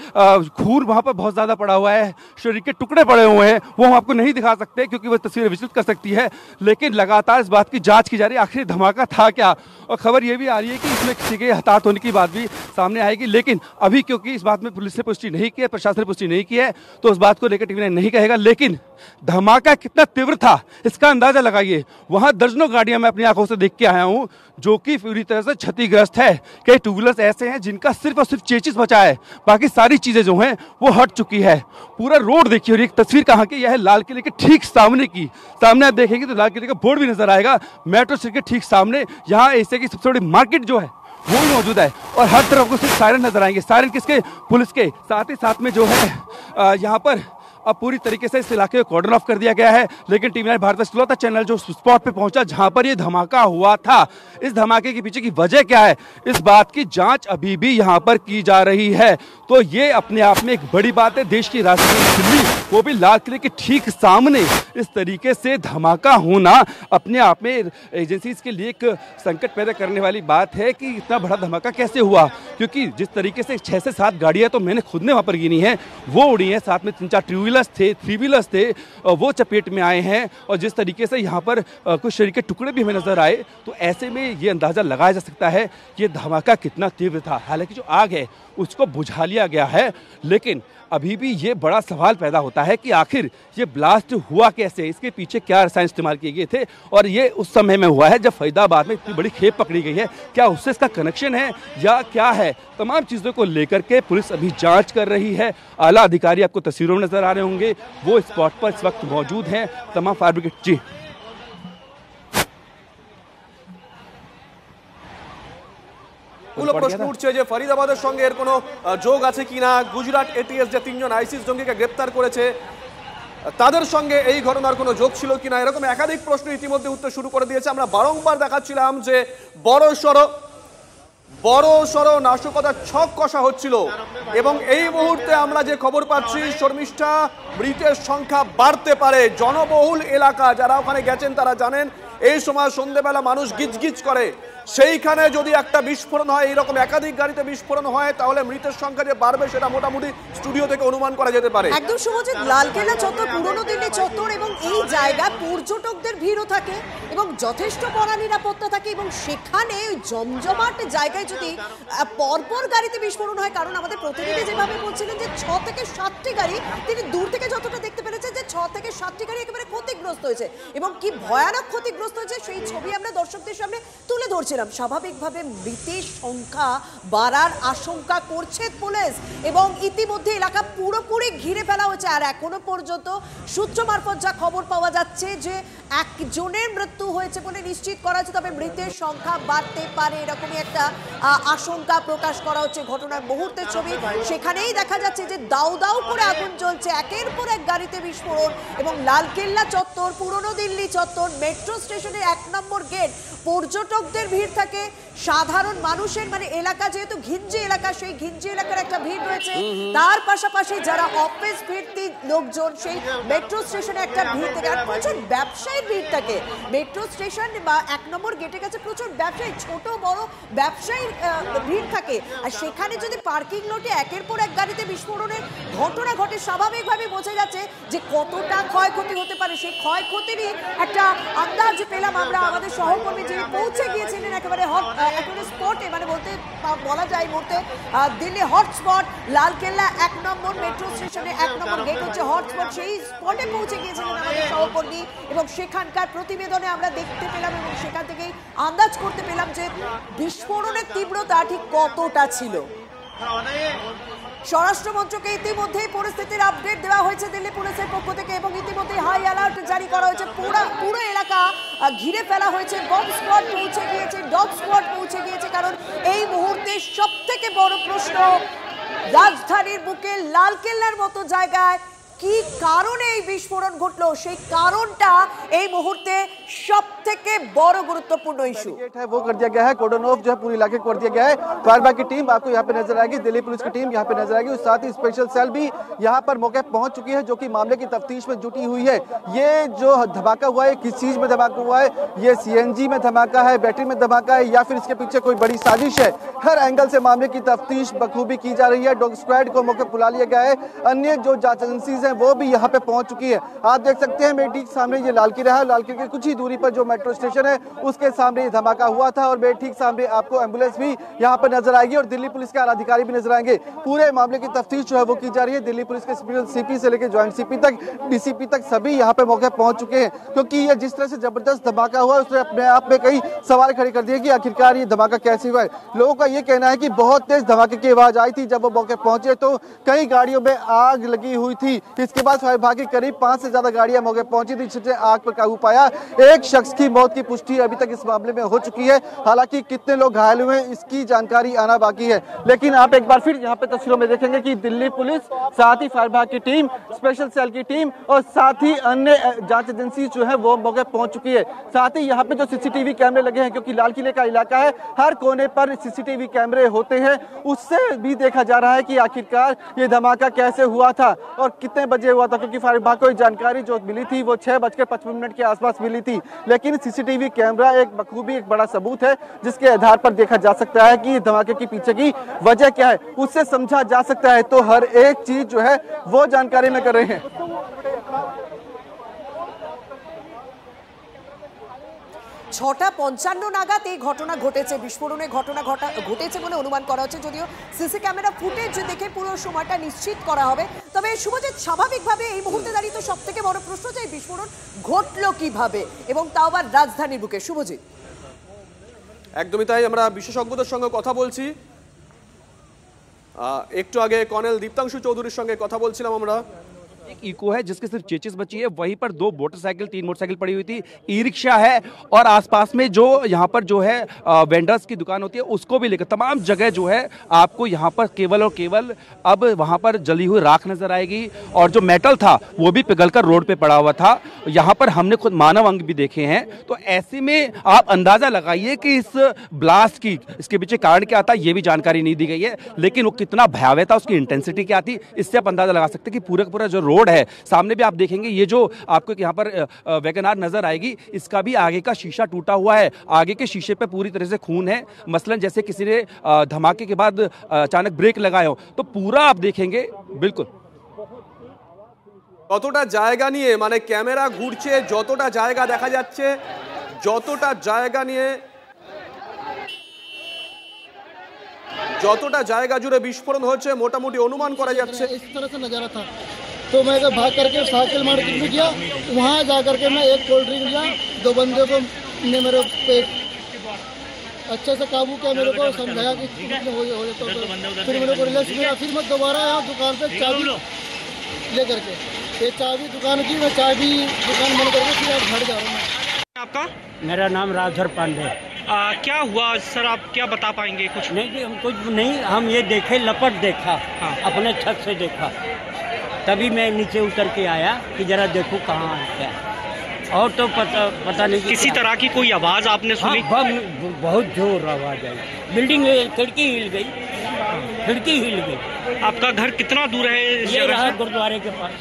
खून वहां पर बहुत ज्यादा पड़ा हुआ है, शरीर के टुकड़े पड़े हुए हैं, वो हम आपको नहीं दिखा सकते क्योंकि वो तस्वीरें विचित्र कर सकती है। लेकिन लगातार इस बात की जांच की जा रही है आखिर धमाका था क्या, और खबर ये भी आ रही है कि इसमें किसी के हताहत होने की बात भी सामने आएगी। लेकिन अभी क्योंकि इस बात में पुलिस ने पुष्टि नहीं की है, प्रशासन ने पुष्टि नहीं की है, तो उस बात को लेकर टीवी नाइन नहीं कहेगा। लेकिन धमाका कितना तीव्र था इसका अंदाजा लगाइए। वहां दर्जनों गाड़ियां मैं अपनी आंखों से देख के आया हूं जो कि पूरी तरह से क्षतिग्रस्त है। कई 2 व्हीलर्स ऐसे हैं जिनका सिर्फ और सिर्फ चेचिस बचा है, बाकी सारी चीजें जो हैं वो हट चुकी है। पूरा रोड देखिए, और एक तस्वीर कहां की, यह है लाल किले के ठीक सामने की। सामने आप देखेंगे तो लाल किले का बोर्ड भी नजर आएगा, मेट्रो स्टेशन के ठीक सामने। यहाँ एशिया की सबसे बड़ी मार्केट जो है वो भी मौजूद है, और हर तरफ को सिर्फ सायरन नजर आएंगे। सायरन किसके? पुलिस के। साथ ही साथ में जो है यहाँ पर अब पूरी तरीके से इस इलाके को कॉर्डन ऑफ कर दिया गया है। लेकिन टीवी नाइन भारत इकलौता चैनल जो स्पॉट पे पहुंचा जहां पर ये धमाका हुआ था, इस धमाके के पीछे की वजह क्या है, इस बात की जांच अभी भी यहां पर की जा रही है। तो ये अपने आप में एक बड़ी बात है। देश की राजधानी दिल्ली, वो भी लाल किले के ठीक सामने इस तरीके से धमाका होना अपने आप में एजेंसीज के लिए एक संकट पैदा करने वाली बात है कि इतना बड़ा धमाका कैसे हुआ। क्योंकि जिस तरीके से 6 से 7 गाड़ियां तो मैंने खुद ने वहां पर गिनी है वो उड़ी हैं, साथ में 3-4 2 व्हीलर्स थे, 3 व्हीलर्स थे, वो चपेट में आए हैं। और जिस तरीके से यहाँ पर कुछ शरीर के टुकड़े भी हमें नजर आए, तो ऐसे में ये अंदाजा लगाया जा सकता है कि ये धमाका कितना तीव्र था। हालांकि जो आग है उसको बुझा लिया गया है, लेकिन अभी भी ये बड़ा सवाल पैदा होता है कि आखिर ये ब्लास्ट हुआ कैसे, इसके पीछे क्या रसायन इस्तेमाल किए गए थे, और ये उस समय में हुआ है जब फरीदाबाद में इतनी बड़ी खेप पकड़ी गई है। क्या उससे इसका कनेक्शन है या क्या है? तमाम चीज़ों को लेकर के पुलिस अभी जांच कर रही है। आला अधिकारी आपको तस्वीरों में नजर आ रहे होंगे, वो स्पॉट पर इस वक्त मौजूद हैं। तमाम फायर ब्रिगेड जी গুলো প্রশ্ন উঠছে যে ফরিদাবাদের সঙ্গে এর কোনো যোগ আছে কিনা। গুজরাট এটিএস যে 3 জন আইসিস জঙ্গিকে গ্রেপ্তার করেছে তাদের সঙ্গে এই ঘটনার কোনো যোগ ছিল কিনা, এরকম একাধিক প্রশ্ন ইতিমধ্যে উত্তর শুরু করে দিয়েছে। আমরা বারংবার দেখাচ্ছিলাম যে বড় সড় নাশকতার ছক কষা হচ্ছিল, এবং এই মুহূর্তে আমরা যে খবর পাচ্ছি শর্মিষ্ঠা মৃতের সংখ্যা বাড়তে পারে। জনবহুল এলাকা, যারা ওখানে গেছেন তারা জানেন এই সময় সন্ধ্যেবেলা মানুষ গিজগিজ করে, সেইখানে যদি একটা বিস্ফোরণ হয়, এইরকম একাধিক গাড়িতে বিস্ফোরণ হয়, তাহলে মৃতের সংখ্যা যে বাড়বে সেটা মোটামুটি স্টুডিও থেকে অনুমান করা যেতে পারে। একদম শুভজিৎ, লালকেল্লা চত্বর পুরনো দিল্লি চত্বর, এবং এই জায়গা পর্যটকদের ভিড়ও থাকে এবং যথেষ্ট কড়া নিরাপত্তা থাকে, এবং সেখানে জমজমাট জায়গায় যদি পরপর গাড়িতে বিস্ফোরণ হয়, কারণ আমাদের প্রতিনিধি যেভাবে বলছিলেন যে 6 থেকে 7টি গাড়ি, তিনি দূর থেকে যতটা দেখতে পেরেছেন যে 6 থেকে 7টি গাড়ি একেবারে ক্ষতিগ্রস্ত হয়েছে, এবং কি ভয়ানক ক্ষতিগ্রস্ত হয়েছে সেই ছবি আমরা দর্শকদের সামনে তুলে ধরছি। স্বাভাবিকভাবে মৃতের সংখ্যা বাড়ার আশঙ্কা করছে পুলিশ, এবং ইতিমধ্যে এলাকা পুরোপুরি ঘিরে ফেলা হয়েছে। আর এখনো পর্যন্ত সূত্র মারফত যা খবর পাওয়া যাচ্ছে যে 1 জনের মৃত্যু হয়েছে বলে নিশ্চিত করা হচ্ছে, তবে মৃতের সংখ্যা বাড়তে পারে এরকমই একটা আশঙ্কা প্রকাশ করা হচ্ছে। ঘটনার মুহূর্তের ছবি, সেখানেই দেখা যাচ্ছে যে দাউ দাউ করে আগুন জ্বলছে, একের পর এক গাড়িতে বিস্ফোরণ, এবং লালকেল্লা চত্বর, পুরনো দিল্লি চত্বর, মেট্রো স্টেশনের 1 নম্বর গেট, পর্যটকদের ভিড় থাকে, সাধারণ মানুষের মানে এলাকা যেহেতু ঘিঞ্জি এলাকা, সেই ঘিঞ্জি এলাকার একটা ভিড় রয়েছে। তার পাশাপাশি যারা অফিস ভিত্তিক লোকজন, সেই মেট্রো স্টেশনে একটা ভিড় থাকে, আর প্রচুর ব্যবসায়ীর ভিড় থাকে। মেট্রো স্টেশন বা 1 নম্বর গেটের কাছে প্রচুর ব্যবসায়ী, ছোট বড় ব্যবসায়ীর ভিড় থাকে। আর সেখানে যদি পার্কিং লটে একের পর এক গাড়িতে বিস্ফোরণের ঘটনা ঘটে, স্বাভাবিকভাবে বোঝা যাচ্ছে যে কতটা ক্ষয়ক্ষতি হতে পারে। সেই ক্ষয়ক্ষতিরই একটা আন্দাজ পেলাম আমরা। আমাদের সহকর্মী যিনি পৌঁছে গিয়েছিলেন একেবারে স্পটে, মানে বলা যায় মুহূর্তে দিল্লি হটস্পট, লালকেল্লা 1 নম্বর মেট্রো স্টেশনে 1 নম্বর গেট হচ্ছে হটস্পট, সেই স্পটে পৌঁছে গিয়েছিলেন আমাদের সহকর্মী, এবং সেখানকার প্রতিবেদনে আমরা দেখতে পেলাম, এবং সেখান থেকেই আন্দাজ করতে পেলাম যে বিস্ফোরণের তীব্রতা ঠিক কতটা ছিল। স্বরাষ্ট্রমন্ত্রকে ইতিমধ্যেই পরিস্থিতির আপডেট দেওয়া হয়েছে দিল্লি পুলিশের পক্ষ থেকে এবং ইতিমধ্যেই হাই অ্যালার্ট জারি করা হয়েছে। পুরো এলাকা ঘিরে ফেলা হয়েছে, বম্ব স্কোয়াড পৌঁছে গিয়েছে, ডগ স্কোয়াড পৌঁছে গিয়েছে। কারণ এই মুহূর্তে সব থেকে বড় প্রশ্ন, রাজধানীর বুকে লালকেল্লার মতো জায়গায় কি কারণে এই বিস্ফোরণ ঘটলো, সেই কারণটা এই মুহূর্তে सबसे बड़ा गुरुत्वपूर्ण इशू है वो कर दिया गया है। कॉर्डन ऑफ जो है पूरे इलाके कर दिया गया है। फायर ब्रिगेड की टीम आपको यहाँ पे नजर आएगी, दिल्ली पुलिस की टीम यहाँ पे नजर आएगी, साथ ही स्पेशल सेल भी यहाँ पर मौके पहुंच चुकी है जो कि मामले की तफ्तीश में जुटी हुई है। ये जो धमाका हुआ है किस चीज में धमाका हुआ है, ये सीएनजी में धमाका है, बैटरी में धमाका है या फिर इसके पीछे कोई बड़ी साजिश है, हर एंगल से मामले की तफ्तीश बखूबी की जा रही है। डॉग स्क्वाड को मौके बुला लिया गया है, अन्य जो जांच एजेंसीज हैं वो भी यहाँ पे पहुंच चुकी है। आप देख सकते हैं मेरे ठीक सामने ये लाल किला है, लाल किले के कुछ ही दूरी पर जो मेट्रो स्टेशन है उसके सामने ये धमाका हुआ था और मेरे ठीक सामने आपको एम्बुलेंस भी यहाँ पर नजर आएगी और दिल्ली पुलिस के अधिकारी भी नजर आएंगे। पूरे मामले की तफ्तीश जो है वो की जा रही है। दिल्ली पुलिस के स्पेशल सीपी से लेकर ज्वाइंट सीपी तक, डीसीपी तक सभी यहाँ पे मौके पहुंच चुके हैं, क्योंकि ये जिस तरह से जबरदस्त धमाका हुआ उसने अपने आप में कई सवाल खड़े कर दिए कि आखिरकार ये धमाका कैसे हुआ है। लोगों का ये कहना है कि बहुत तेज धमाके की आवाज आई थी, जब वो मौके पहुंचे तो कई गाड़ियों में आग लगी हुई थी। इसके बाद फायर विभाग की करीब 5 से ज्यादा गाड़ियां मौके पहुंची थी जिससे आग पर काबू पाया। एक शख्स की मौत की पुष्टि अभी तक इस मामले में हो चुकी है, हालांकि कितने लोग घायल हुए हैं इसकी जानकारी आना बाकी है। लेकिन आप एक बार फिर यहाँ पे तस्वीरों में देखेंगे कि दिल्ली पुलिस, साथ ही फायर विभाग की टीम, स्पेशल सेल की टीम और साथ ही अन्य जांच एजेंसी जो है वो मौके पहुंच चुकी है। साथ ही यहाँ पे जो सीसीटीवी कैमरे लगे हैं, क्योंकि लाल किले का इलाका है, हर कोने पर सीसीटीवी कैमरे होते हैं, उससे भी देखा जा रहा है कि आखिरकार ये धमाका कैसे हुआ था और कितने बजे हुआ था, क्योंकि फायर विभाग को जानकारी जो मिली थी वो 6:55 के आसपास मिली थी। लेकिन सीसीटीवी कैमरा एक बखूबी एक बड़ा सबूत है जिसके आधार पर देखा जा सकता है कि धमाके के पीछे की वजह क्या है, उससे समझा जा सकता है। तो हर एक चीज जो है वो जानकारी में कर रहे हैं। 6:55 নাগাদ এই ঘটনা ঘটেছে, বিস্ফোরণের ঘটনা ঘটেছে বলে অনুমান করা হচ্ছে, যদিও সিসি ক্যামেরা ফুটেজ দেখে পুরো সময়টা নিশ্চিত করা হবে। তবে শুভজিৎ, স্বাভাবিকভাবে এই মুহূর্তে দাঁড়িয়ে তো সবথেকে বড় প্রশ্ন যে বিস্ফোরণ ঘটলো কিভাবে এবং তাও আবার রাজধানীর বুকে। শুভজিৎ, একদমই তাই, আমরা বিশেষজ্ঞদের সঙ্গে কথা বলছি। একটু আগে কর্নেল দীপ্তাংশু চৌধুরীর সঙ্গে কথা বলছিলাম আমরা। एक इको है जिसके सिर्फ चेचिस बची है, वहीं पर 2 मोटरसाइकिल 3 मोटरसाइकिल पड़ी हुई थी, ई रिक्शा है और आसपास में जो यहाँ पर जो है वेंडर्स की दुकान होती है उसको भी लेकर तमाम जगह जो है आपको यहाँ पर केवल और केवल अब वहाँ पर जली हुई राख नजर आएगी और जो मेटल था वो भी पिघलकर रोड पे पड़ा हुआ था। यहाँ पर हमने खुद मानव अंग भी देखे हैं, तो ऐसे में आप अंदाजा लगाइए कि इस ब्लास्ट की इसके पीछे कारण क्या था, ये भी जानकारी नहीं दी गई है, लेकिन वो कितना भयावह था, उसकी इंटेंसिटी क्या थी, इससे आप अंदाजा लगा सकते हैं कि पूरा जो रोड है सामने भी आप देखेंगे, ये जो आपको यहाँ पर वैगनआर नजर आएगी इसका भी आगे का शीशा टूटा हुआ है, आगे के शीशे पे पूरी तरह से खून है, मसलन जैसे किसी ने धमाके के बाद अचानक ब्रेक लगाए हो, तो पूरा आप देखेंगे। बिल्कुल কতটা জায়গা নিয়ে মানে ক্যামেরা ঘুরছে, যতটা জায়গা দেখা যাচ্ছে, যতটা জায়গা নিয়ে যতটা জায়গা জুড়ে বিস্ফোরণ হচ্ছে মোটামুটি অনুমান করা যাচ্ছে। इस तरह से नजारा था तो मैं भाग करके साइकिल मार्केट में गया, वहाँ जा करके मैं एक कोल्ड ड्रिंक लिया, 2 बंदे को ने मेरे पे अच्छे से काबू किया, मेरे को समझाया कि हो जाता तो फिर मेरे को रिलैक्स किया। फिर मैं दोबारा यहाँ दुकान पे चाबी ले करके ये चाबी दुकान की, मैं चाबी दुकान बंद करके फिर आप घर जा रहा हूँ। आपका? मेरा नाम राजधर पांडे। क्या हुआ सर, आप क्या बता पाएंगे? कुछ नहीं, हम कुछ नहीं, हम ये देखे लपट देखा, हाँ। अपने छत से देखा, तभी मैं नीचे उतर के आया कि जरा देखूं कहाँ क्या, और तो पता नहीं किसी तरह की कोई आवाज़ आपने सुनी? हाँ, बहुत जोर आवाज़ आई, बिल्डिंग खिड़की हिल गई, खिड़की हिल गई। आपका घर कितना दूर है? ये रहा गुरुद्वारे के पास।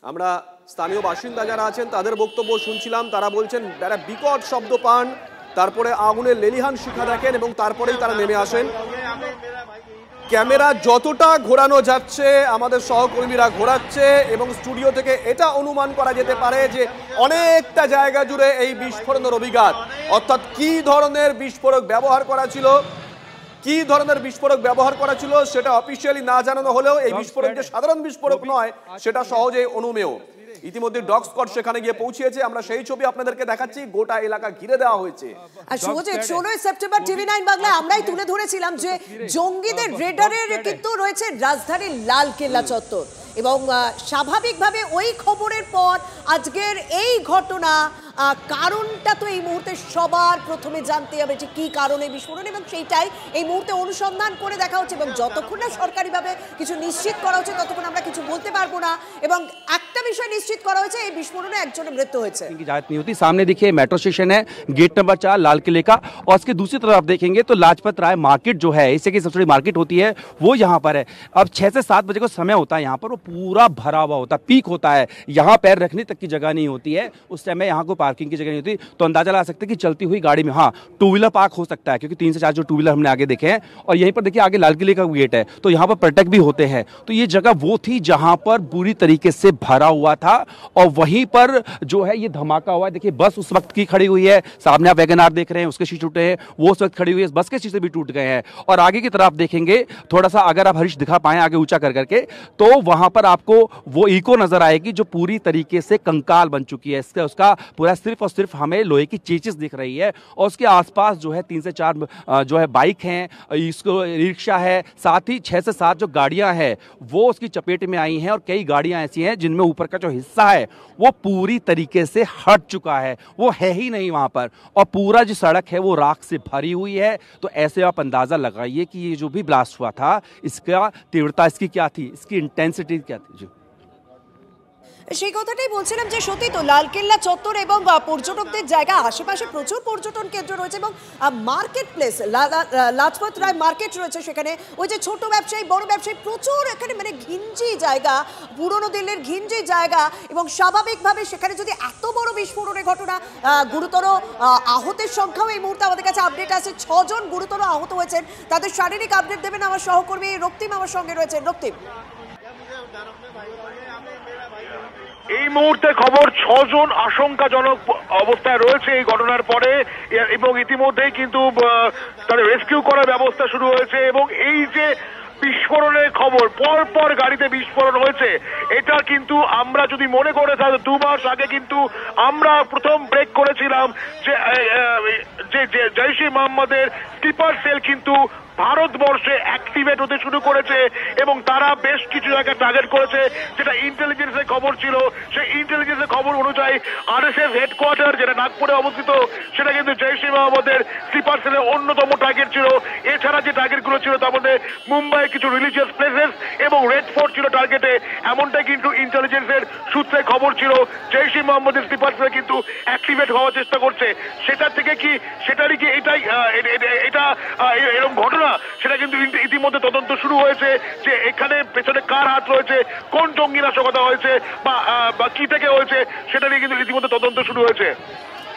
আমরা স্থানীয় বাসিন্দা যারা আছেন তাদের বক্তব্য শুনছিলাম, তারা বলছেন যারা বিকট শব্দ পান, তারপরে আগুনের লেলিহান শিখা দেখেন এবং তারপরেই তারা নেমে আসেন। ক্যামেরা যতটা ঘোরানো যাচ্ছে, আমাদের সহকর্মীরা ঘোরাচ্ছে এবং স্টুডিও থেকে এটা অনুমান করা যেতে পারে যে অনেকটা জায়গা জুড়ে এই বিস্ফোরণের অভিঘাত, অর্থাৎ কি ধরনের বিস্ফোরক ব্যবহার করা ছিল, কি ধরনের বিস্ফোরক ব্যবহার করা ছিল সেটা অফিসিয়ালি না জানানো হলেও এই বিস্ফোরক যে সাধারণ বিস্ফোরক নয় সেটা সহজেই অনুমেয়। ইতিমধ্যে ডগ স্কোয়াড সেখানে গিয়ে পৌঁছেছে, আমরা সেই ছবি আপনাদেরকে দেখাচ্ছি। গোটা এলাকা ঘিরে দেওয়া হয়েছে। আর শুভজিৎ, 16 সেপ্টেম্বর TV9 বাংলায় আমরাই তুলে ধরেছিলাম যে জঙ্গিদের রেডারের কিন্তু রয়েছে রাজধানীর লালকেল্লা চত্বর, এবং স্বাভাবিকভাবে ওই খবরের পর আজকের এই ঘটনা, কারণটা তো এই মুহূর্তে সবার প্রথমে জানতে হবে যে কি কারণে বিস্ফোরণ, এবং সেইটাই এই মুহূর্তে অনুসন্ধান করে দেখা হচ্ছে। এবং যতক্ষণ না সরকারিভাবে কিছু নিশ্চিত করা হচ্ছে ততক্ষণ আমরা কিছু বলতে পারবো না। এবং একটা বিষয় নিশ্চিত করা হয়েছে, এই বিস্ফোরণে একজনের মৃত্যু হয়েছে। इजाजत नहीं होती। सामने देखिए मेट्रो स्टेशन है, गेट नंबर 4 लाल किले का, और उसके दूसरी तरफ आप देखेंगे तो लाजपत राय मार्केट जो है, इससे की सबसे बड़ी मार्केट होती है, वो यहाँ पर है। अब 6 से 7 बजे को समय होता है यहाँ पर, वो पूरा भरा हुआ होता है, पीक होता है, यहाँ पैर रखने तक की जगह नहीं होती है। उस समय यहाँ को पार्किंग की जगह नहीं होती, तो अंदाजा लगा सकते हैं कि चलती हुई गाड़ी में हाँ 2 व्हीलर पार्क हो सकता है, क्योंकि 3 से 4 जो 2 व्हीलर हमने आगे देखे हैं। और यहीं पर देखिए आगे लाल किले का गेट है, तो यहाँ पर पर्यटक भी होते हैं। तो ये जगह वो थी जहाँ पर बुरी तरीके से भरा हुआ था, और वहीं पर जो है ये धमाका हुआ है। देखिए बस उस वक्त की खड़ी हुई है, सामने आप वैगन आर देख रहे हैं, उसके शीशे टूटे हैं, वो उस वक्त खड़ी हुई है, बस के शीशे भी टूट गए हैं। और आगे की तरफ देखेंगे थोड़ा सा, अगर आप हरीश दिखा पाए आगे ऊंचा कर करके, तो वहां पर आपको वो इको नजर आएगी जो पूरी तरीके से कंकाल बन चुकी है। इसका उसका पूरा सिर्फ और सिर्फ हमें लोहे की चेचिस दिख रही है, और उसके आसपास जो है 3 से 4 जो है बाइक हैं, इसको रिक्शा है, साथ ही 6 से 7 जो गाड़ियां हैं वो उसकी चपेट में आई हैं, और कई गाड़ियां ऐसी हैं जिनमें ऊपर का जो हिस्सा है वो पूरी तरीके से हट चुका है, वो है ही नहीं वहां पर, और पूरा जो सड़क है वो राख से भरी हुई है। तो ऐसे आप अंदाजा लगाइए कि ये जो भी ब्लास्ट हुआ था, इसका तीव्रता इसकी क्या थी, इसकी इंटेंसिटी क्या थी। जी সেই কথাটাই বলছিলাম যে সত্যি তো লালকেল্লা চত্বর এবং পর্যটকদের জায়গা, আশেপাশে প্রচুর পর্যটন কেন্দ্র রয়েছে, এবং market place Lajpat Rai market রয়েছে, সেখানে ওই যে ছোট ব্যবসায়ী বড় ব্যবসায়ী প্রচুর, এখানে মানে ঘিঞ্জি জায়গা, পুরনো দিল্লির ঘিঞ্জি জায়গা। এবং স্বাভাবিকভাবে সেখানে যদি এত বড় বিস্ফোরণের ঘটনা, গুরুতর আহতের সংখ্যাও এই মুহূর্তে আমাদের কাছে আপডেট আছে, 6 জন গুরুতর আহত হয়েছেন। তাদের শারীরিক আপডেট দেবেন আমার সহকর্মী রক্তিম আমার সঙ্গে রয়েছেন। রক্তিম, এই মুহূর্তে খবর 6 জন আশঙ্কাজনক অবস্থায় রয়েছে এই ঘটনার পরে, এবং ইতিমধ্যেই কিন্তু তাদের রেস্কিউ করার ব্যবস্থা শুরু হয়েছে। এবং এই যে বিস্ফোরণের খবর, পর গাড়িতে বিস্ফোরণ হয়েছে, এটা কিন্তু আমরা যদি মনে করে থাকি 2 মাস আগে কিন্তু আমরা প্রথম ব্রেক করেছিলাম যে জৈশ-ই মোহাম্মদের স্লিপার সেল কিন্তু ভারতবর্ষে অ্যাক্টিভেট হতে শুরু করেছে, এবং তারা বেশ কিছু জায়গায় টার্গেট করেছে, যেটা ইন্টেলিজেন্সের খবর ছিল। সেই ইন্টেলিজেন্সের খবর অনুযায়ী আরএসএস হেডকোয়ার্টার যেটা নাগপুরে অবস্থিত, সেটা কিন্তু জৈশ-ই মোহাম্মদের স্লিপার সেলের অন্যতম টার্গেট ছিল। এছাড়া যে টার্গেটগুলো ছিল তার মধ্যে মুম্বাইয়ের কিছু রিলিজিয়াস প্লেসেস এবং রেড ফোর্ট ছিল টার্গেটে, এমনটাই কিন্তু ইন্টেলিজেন্সের সূত্রে খবর ছিল। জৈশ-ই মোহাম্মদের স্লিপার সেল কিন্তু অ্যাক্টিভেট হওয়ার চেষ্টা করছে। সেটার থেকে কি সেটারই কি এটা এরকম ঘটনা, সেটা কিন্তু ইতিমধ্যে তদন্ত শুরু হয়েছে যে এখানে পেছনে কার হাত রয়েছে, কোন জঙ্গি নাশকতা হয়েছে বা কি থেকে হয়েছে, সেটা নিয়ে কিন্তু ইতিমধ্যে তদন্ত শুরু হয়েছে।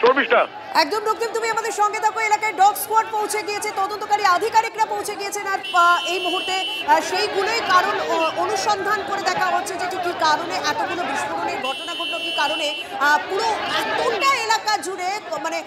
শর্মিষ্ঠা, একদম রক্তিম, তুমি আমাদের সঙ্গে থাকো। এলাকায় ডগ স্কোয়াড পৌঁছে গিয়েছে, তদন্তকারী আধিকারিকরা পৌঁছে গিয়েছেন, আর এই মুহূর্তে সেইগুলোই কারণ অনুসন্ধান করে দেখা হচ্ছে যে ঠিক কি কারণে এতগুলো বিস্ফোরণের ঘটনা ঘটলো, কি কারণে পুরো এতটা এলাকা জুড়ে মানে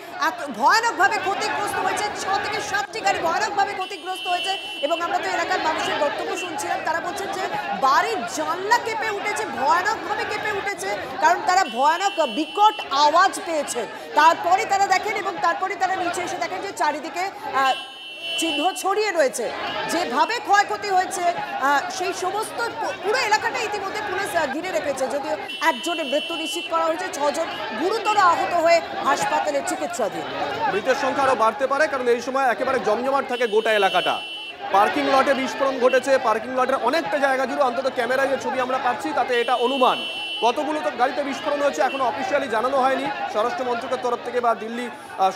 ভয়ানকভাবে ক্ষতিগ্রস্ত হয়েছে। 6 থেকে 7টি গাড়ি ভয়ানকভাবে ক্ষতিগ্রস্ত হয়েছে, এবং আমরা তো এলাকার মানুষের বক্তব্য শুনছিলাম, তারা বলছেন যে বাড়ির জানলা কেঁপে উঠেছে, ভয়ানকভাবে কেঁপে উঠেছে, কারণ তারা ভয়ানক বিকট আওয়াজ পেয়েছে। তারপরে তারা দেখেন, এবং তারপরে তারা নিচে এসে দেখেন যে চারিদিকে চিহ্ন ছড়িয়ে রয়েছে, যেভাবে ক্ষয়ক্ষতি হয়েছে সেই সমস্ত পুরো এলাকাটা ইতিমধ্যে পুলিশ ঘিরে রেখেছে। যদিও একজনের মৃত্যু নিশ্চিত করা হয়েছে, 6 জন গুরুতর আহত হয়ে হাসপাতালে চিকিৎসাধীন। মৃতের সংখ্যা আরো বাড়তে পারে, কারণ এই সময় একেবারে জমজমাট থাকে গোটা এলাকাটা। পার্কিং লটে বিস্ফোরণ ঘটেছে, পার্কিং লটের অনেকটা জায়গা জুড়ে, অন্তত ক্যামেরায় যে ছবি আমরা পাচ্ছি তাতে এটা অনুমান। কতগুলো তো গাড়িতে বিস্ফোরণ হয়েছে এখনো অফিসিয়ালি জানানো হয়নি স্বরাষ্ট্র মন্ত্রকের তরফ থেকে বা দিল্লি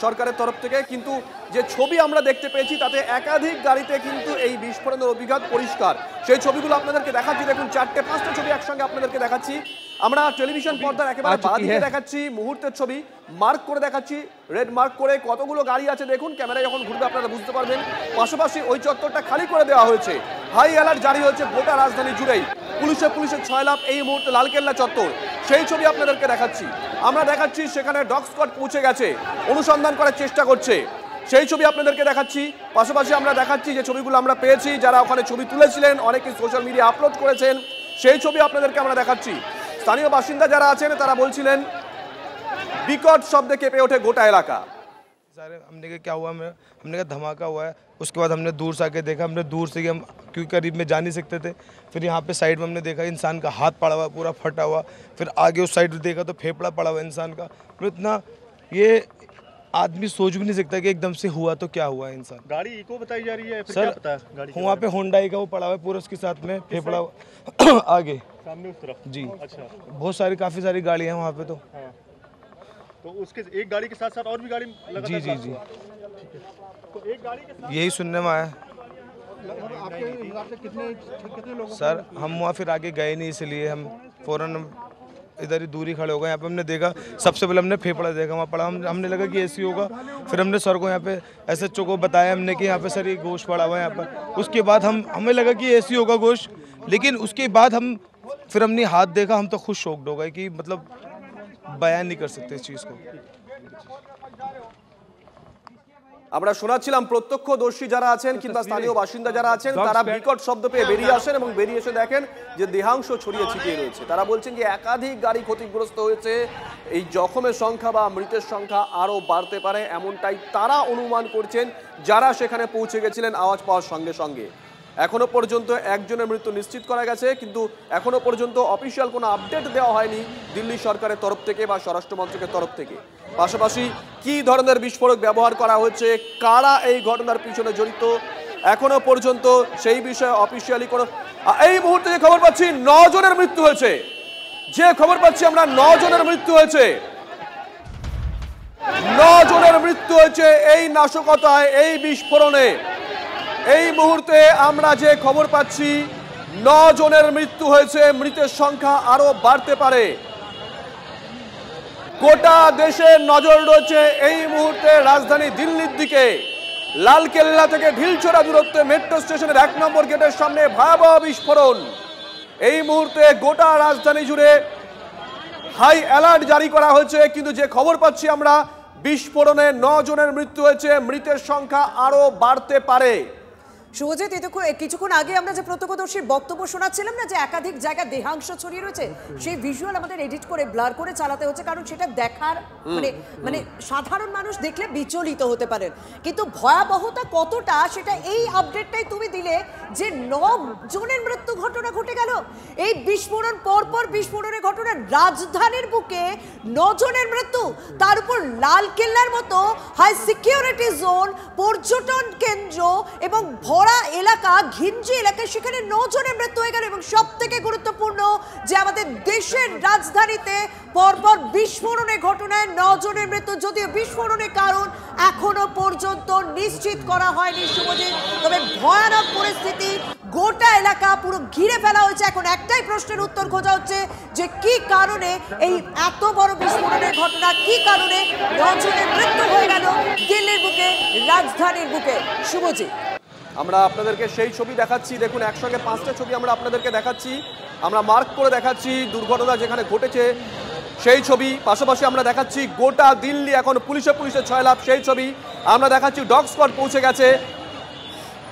সরকারের তরফ থেকে, কিন্তু যে ছবি আমরা দেখতে পেয়েছি তাতে একাধিক গাড়িতে কিন্তু এই বিস্ফোরণের অভিজ্ঞতা পরিষ্কার। সেই ছবিগুলো আপনাদেরকে দেখাচ্ছি, দেখুন 4-5টা ছবি একসঙ্গে আপনাদেরকে দেখাচ্ছি। আমরা টেলিভিশন পর্দার একেবারে বাঁদিকে দেখাচ্ছি মুহূর্তের ছবি, মার্ক করে দেখাচ্ছি, রেড মার্ক করে কতগুলো গাড়ি আছে দেখুন, ক্যামেরায় যখন ঘুরবে আপনারা বুঝতে পারবেন। পাশাপাশি ওই চত্বরটা খালি করে দেওয়া হয়েছে, হাই অ্যালার্ট জারি হয়েছে গোটা রাজধানী জুড়েই। পুলিশের 6 লাফ এই মুহূর্তে লালকেল্লা চত্বর, সেই ছবি আপনাদেরকে দেখাচ্ছি। আমরা দেখাচ্ছি সেখানে ডগ স্কোয়াড পৌঁছে গেছে, অনুসন্ধান করার চেষ্টা করছে, সেই ছবি আপনাদেরকে দেখাচ্ছি। পাশাপাশি আমরা দেখাচ্ছি যে ছবিগুলো আমরা পেয়েছি, যারা ওখানে ছবি তুলেছিলেন অনেকে সোশ্যাল মিডিয়া আপলোড করেছেন, সেই ছবি আপনাদেরকে আমরা দেখাচ্ছি। স্থানীয় বাসিন্দা যারা আছেন তারা বলছিলেন বিকট শব্দে কেঁপে ওঠে গোটা এলাকা। सारे हमने कहा क्या हुआ, हमने कहा धमाका हुआ है। उसके बाद हमने दूर से आके देखा, हमने दूर से हम क्योंकि करीब में जा नहीं सकते थे। फिर यहाँ पे साइड में हमने देखा इंसान का हाथ पड़ा हुआ पूरा फटा हुआ। फिर आगे उस साइड देखा तो फेफड़ा पड़ा हुआ इंसान का। तो इतना ये आदमी सोच भी नहीं सकता कि एकदम से हुआ तो क्या हुआ इंसान। गाड़ी इको बताई जा रही है फिर सर, क्या पता है गाड़ी वहाँ पे होंडाई का वो पड़ा हुआ है पूरा, उसके साथ में फेफड़ा आगे सामने उस तरफ जी। अच्छा, बहुत सारी काफ़ी सारी गाड़ी है वहाँ पे। तो उसके एक गाड़ी के साथ साथ और भी गाड़ी लगातार जी जी जी तो एक गाड़ी के साथ यही सुनने में आया आपके हिसाब से कितने लोग सर। हम वहाँ फिर आगे गए नहीं, इसलिए हम फ़ौरन इधर ही दूरी खड़े हो गए। यहाँ पे हमने देखा, सबसे पहले हमने फेफड़ा देखा वहाँ पड़ा, हमने लगा कि ऐसी होगा। फिर हमने सर को यहाँ पे SHO को बताया हमने कि यहाँ पे सर ये गोश्त पड़ा हुआ है यहाँ पर। उसके बाद हमें लगा कि ऐसी होगा गोश्त, लेकिन उसके बाद फिर हमने हाथ देखा, हम तो खुद शॉक्ड हो गए कि मतलब बयान नहीं कर सकते इस चीज़ को। আমরা শোনাচ্ছিলাম প্রত্যক্ষদর্শী যারা আছেন কিংবা স্থানীয় বাসিন্দা যারা আছেন তারা বিকট শব্দ পেয়ে বেরিয়ে আসেন এবং বেরিয়ে এসে দেখেন যে দেহাংশ ছড়িয়ে ছিটিয়ে রয়েছে। তারা বলছেন যে একাধিক গাড়ি ক্ষতিগ্রস্ত হয়েছে, এই জখমের সংখ্যা বা মৃতের সংখ্যা আরও বাড়তে পারে এমনটাই তারা অনুমান করছেন যারা সেখানে পৌঁছে গেছিলেন আওয়াজ পাওয়ার সঙ্গে সঙ্গে। এখনো পর্যন্ত একজনের মৃত্যু নিশ্চিত করা গেছে, কিন্তু এখনো পর্যন্ত অফিসিয়াল কোনো আপডেট দেওয়া হয়নি দিল্লি সরকারের তরফ থেকে বা স্বরাষ্ট্র মন্ত্রকের তরফ থেকে। পাশাপাশি কি ধরনের বিস্ফোরক ব্যবহার করা হচ্ছে, কারা এই ঘটনার পিছনে জড়িত, এখনো পর্যন্ত সেই বিষয়ে অফিসিয়ালি কোনো এই মুহূর্তে যে খবর পাচ্ছি 9 জনের মৃত্যু হয়েছে, যে খবর পাচ্ছি আমরা 9 জনের মৃত্যু হয়েছে, 9 জনের মৃত্যু হয়েছে এই নাশকতায়, এই বিস্ফোরণে। এই মুহূর্তে আমরা যে খবর পাচ্ছি 9 জনের মৃত্যু হয়েছে, মৃতের সংখ্যা আরো বাড়তে পারে। গোটা দেশের নজর রয়েছে এই মুহূর্তে রাজধানী দিল্লির দিকে। লালকেল্লা থেকে ঢিলছড়া দূরত্বে মেট্রো স্টেশনের 1 নম্বর গেটের সামনে ভয়াবহ বিস্ফোরণ। এই মুহূর্তে গোটা রাজধানী জুড়ে হাই অ্যালার্ট জারি করা হয়েছে, কিন্তু যে খবর পাচ্ছি আমরা বিস্ফোরণে 9 জনের মৃত্যু হয়েছে, মৃতের সংখ্যা আরো বাড়তে পারে। শুভজিৎ, কিছুক্ষণ আগে আমরা যে প্রত্যক্ষদর্শীর বক্তব্য শোনাচ্ছিলাম না যে একাধিক জায়গা দেহাংশ ছড়িয়ে রয়েছে, সেই ভিজুয়াল আমাদের এডিট করে ব্লার করে চালাতে হচ্ছে, কারণ সেটা দেখার মানে সাধারণ মানুষ দেখলে বিচলিত হতে পারেন, কিন্তু ভয়াবহতা কতটা সেটা এই আপডেটটাই তুমি দিলে যে 9 জনের মৃত্যু ঘটনা ঘটে গেল। এই বিস্ফোরণ পরপর বিস্ফোরণের ঘটনা, রাজধানীর বুকে 9 জনের মৃত্যু, তার উপর লালকেল্লার মতো হাই সিকিউরিটি জোন, পর্যটন কেন্দ্র এবং এলাকা, ঘিঞ্জি এলাকায় সেখানে 9 জনের মৃত্যু হয়ে গেল। এবং সব থেকে গুরুত্বপূর্ণ যে আমাদের দেশের রাজধানীতে পরপর বিস্ফোরণের ঘটনায় 9 জনের মৃত্যু, যদিও বিস্ফোরণের কারণ এখনো পর্যন্ত নিশ্চিত করা হয়নি শুভজিৎ। তবে ভয়ানক পরিস্থিতি, গোটা এলাকা পুরো ঘিরে ফেলা হয়েছে। এখন একটাই প্রশ্নের উত্তর খোঁজা হচ্ছে যে কি কারণে এই এত বড় বিস্ফোরণের ঘটনা, কি কারণে 9 জনের মৃত্যু হয়ে গেল দিল্লির বুকে, রাজধানীর বুকে। শুভজিৎ, আমরা আপনাদেরকে সেই ছবি দেখাচ্ছি, দেখুন একসঙ্গে 5টা ছবি আমরা আপনাদেরকে দেখাচ্ছি, আমরা মার্ক করে দেখাচ্ছি দুর্ঘটনা যেখানে ঘটেছে সেই ছবি। পাশাপাশি আমরা দেখাচ্ছি গোটা দিল্লি এখন পুলিশে ছয়লাভ সেই ছবি। আমরা দেখাচ্ছি ডগ স্কোয়াড পৌঁছে গেছে।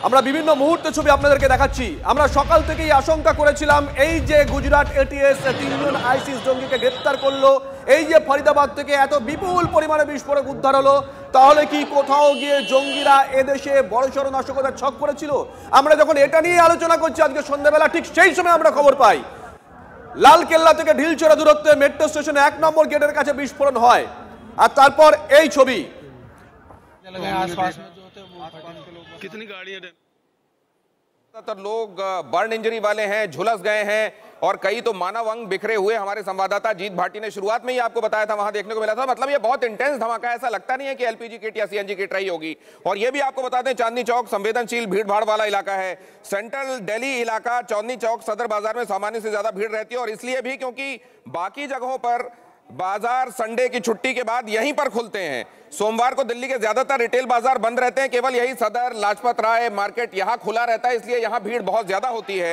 আমরা বিভিন্ন মুহূর্তের ছবি আপনাদেরকে দেখাচ্ছি। আমরা সকাল থেকেই আশঙ্কা করেছিলাম এই যে গুজরাট ATS 3 জন আইসিস জঙ্গিকে গ্রেপ্তার করলো, এই যে ফরিদাবাদ থেকে এত বিপুল পরিমাণে বিস্ফোরক উদ্ধার হলো, তাহলে কি কোথাও গিয়ে জঙ্গিরা এদেশে বড়সড় নাশকতার ছক করেছিল? আমরা যখন এটা নিয়ে আলোচনা করছি আজকে সন্ধ্যাবেলা, ঠিক সেই সময় আমরা খবর পাই লালকেল্লা থেকে ঢিলছড়া দূরত্বে মেট্রো স্টেশনে 1 নম্বর গেটের কাছে বিস্ফোরণ হয়। আর তারপর এই ছবি, कितनी गाड़ियां ज्यादातर लोग बर्न इंजरी वाले हैं, झुलस गए हैं और कई तो मानव अंग बिखरे हुए। हमारे संवाददाता जीत भाटी ने शुरुआत में ही आपको बताया था, वहां देखने को मिला था। मतलब ये बहुत इंटेंस धमाका है, ऐसा लगता नहीं है कि LPG किट या CNG किट रही होगी। और ये भी आपको बता दें चांदनी चौक संवेदनशील भीड़ भाड़ वाला इलाका है। सेंट्रल दिल्ली इलाका चांदनी चौक सदर बाजार में सामान्य से ज्यादा भीड़ रहती है, और इसलिए भी क्योंकि बाकी जगहों पर बाजार संडे की छुट्टी के बाद यहीं पर खुलते हैं। सोमवार को दिल्ली के ज्यादातर रिटेल बाजार बंद रहते हैं, केवल यही सदर, लाजपत राय मार्केट यहां खुला रहता है, इसलिए यहां भीड़ बहुत ज्यादा होती है।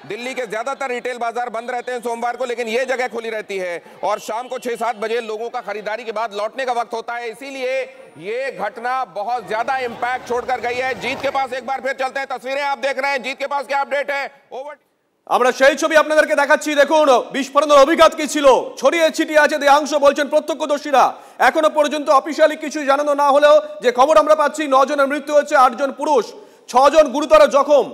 दिल्ली के ज्यादातर रिटेल बाजार बंद रहते हैं सोमवार को, लेकिन यह जगह खुली रहती है और शाम को 6-7 बजे लोगों का खरीदारी के बाद लौटने का वक्त होता है। इसीलिए ये घटना बहुत ज्यादा इंपैक्ट छोड़कर गई है। जीत के पास एक बार फिर चलते हैं, तस्वीरें आप देख रहे हैं, जीत के पास क्या अपडेट है? ओवर। আমরা সেই ছবি আপনাদেরকে দেখাচ্ছি। দেখুন বিস্ফোরণের অভিঘাত কি ছিল, ছড়িয়ে ছিটিয়ে আছে দেহাংশ বলছেন প্রত্যক্ষদর্শীরা। এখনো পর্যন্ত অফিসিয়ালি কিছু জানানো না হলেও যে খবর আমরা পাচ্ছি 9 জনের মৃত্যু হয়েছে, 8 জন পুরুষ, 6 জন গুরুতর জখম।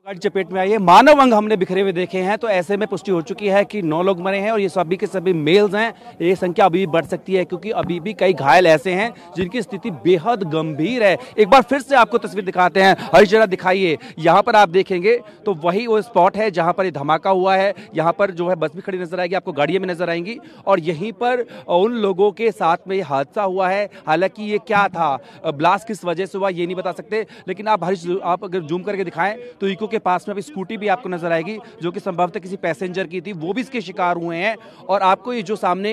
गाड़ी चपेट में आई है। मानव अंग हमने बिखरे हुए देखे हैं, तो ऐसे में पुष्टि हो चुकी है कि 9 लोग मरे हैं और ये सभी के सभी मेल्स हैं। ये संख्या अभी भी बढ़ सकती है क्योंकि अभी भी कई घायल ऐसे हैं जिनकी स्थिति बेहद गंभीर है। एक बार फिर से आपको तस्वीर दिखाते हैं, हर जगह दिखाइए। यहाँ पर आप देखेंगे तो वही वो स्पॉट है जहाँ पर ये धमाका हुआ है। यहाँ पर जो है बस भी खड़ी नजर आएगी, आपको गाड़ियां भी नजर आएंगी और यहीं पर उन लोगों के साथ में ये हादसा हुआ है। हालांकि ये क्या था, ब्लास्ट किस वजह से हुआ ये नहीं बता सकते, लेकिन आप अगर जूम करके दिखाएं तो इको के पास में अभी स्कूटी भी आपको नजर आएगी जो कि संभवतः किसी पैसेंजर की थी, वो भी इसके शिकार हुए हैं। और आपको ये जो सामने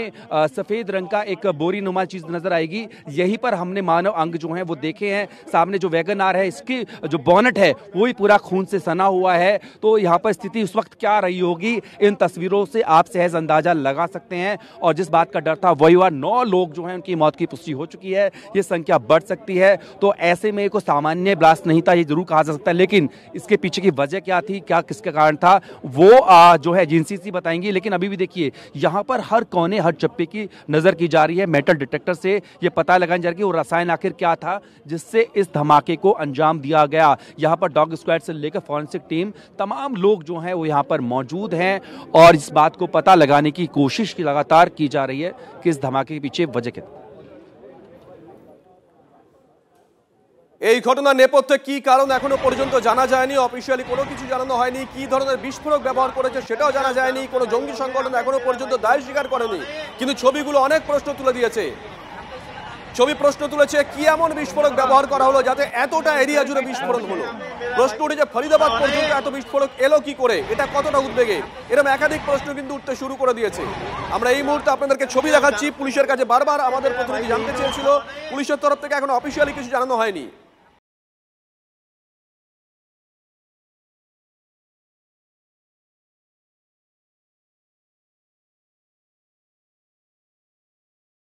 सफेद रंग का एक बोरी नुमा चीज नजर आएगी, यहीं पर हमने मानव अंग जो है वो देखे हैं। सामने जो वैगन आर है, इसकी जो बोनट है वो ही पूरा खून से सना हुआ है। तो यहाँ पर स्थिति उस वक्त क्या रही होगी, इन तस्वीरों से आप सहज अंदाजा लगा सकते हैं। और जिस बात का डर था वही हुआ, 9 लोग जो है उनकी मौत की पुष्टि हो चुकी है। ये संख्या बढ़ सकती है। तो ऐसे में कोई सामान्य ब्लास्ट नहीं था, ये जरूर कहा जा सकता है, लेकिन इसके पीछे की वजह क्या थी, क्या किसके कारण था, वो जो है एजेंसी सी बताएंगी। लेकिन अभी भी देखिए यहाँ पर हर कोने हर चप्पे की नजर की जा रही है। मेटल डिटेक्टर से ये पता लगाया जा रहा है कि वो रसायन आखिर क्या था जिससे इस धमाके को अंजाम दिया गया। यहाँ पर डॉग स्क्वाड से लेकर फॉरेंसिक टीम, तमाम लोग जो हैं वो यहाँ पर मौजूद हैं और इस बात को पता लगाने की कोशिश लगातार की जा रही है कि इस धमाके के पीछे वजह क्या। এই ঘটনার নেপথ্যে কি কারণ এখনো পর্যন্ত জানা যায়নি, অফিসিয়ালি কোনো কিছু জানানো হয়নি। কি ধরনের বিস্ফোরক ব্যবহার করেছে সেটাও জানা যায়নি। কোনো জঙ্গি সংগঠন এখনো পর্যন্ত দায় স্বীকার করেনি, কিন্তু ছবিগুলো অনেক প্রশ্ন তুলে দিয়েছে। ছবি প্রশ্ন তুলেছে কি এমন বিস্ফোরক ব্যবহার করা হলো যাতে এতটা এরিয়া জুড়ে বিস্ফোরণ হলো। প্রশ্ন উঠেছে ফরিদাবাদ পর্যন্ত এত বিস্ফোরক এলো কি করে, এটা কতটা উদ্বেগের, এরকম একাধিক প্রশ্ন কিন্তু উঠতে শুরু করে দিয়েছে। আমরা এই মুহূর্তে আপনাদেরকে ছবি দেখাচ্ছি। পুলিশের কাছে বারবার আমাদের প্রতিনিধি জানতে চেয়েছিল, পুলিশের তরফ থেকে এখনো অফিসিয়ালি কিছু জানানো হয়নি।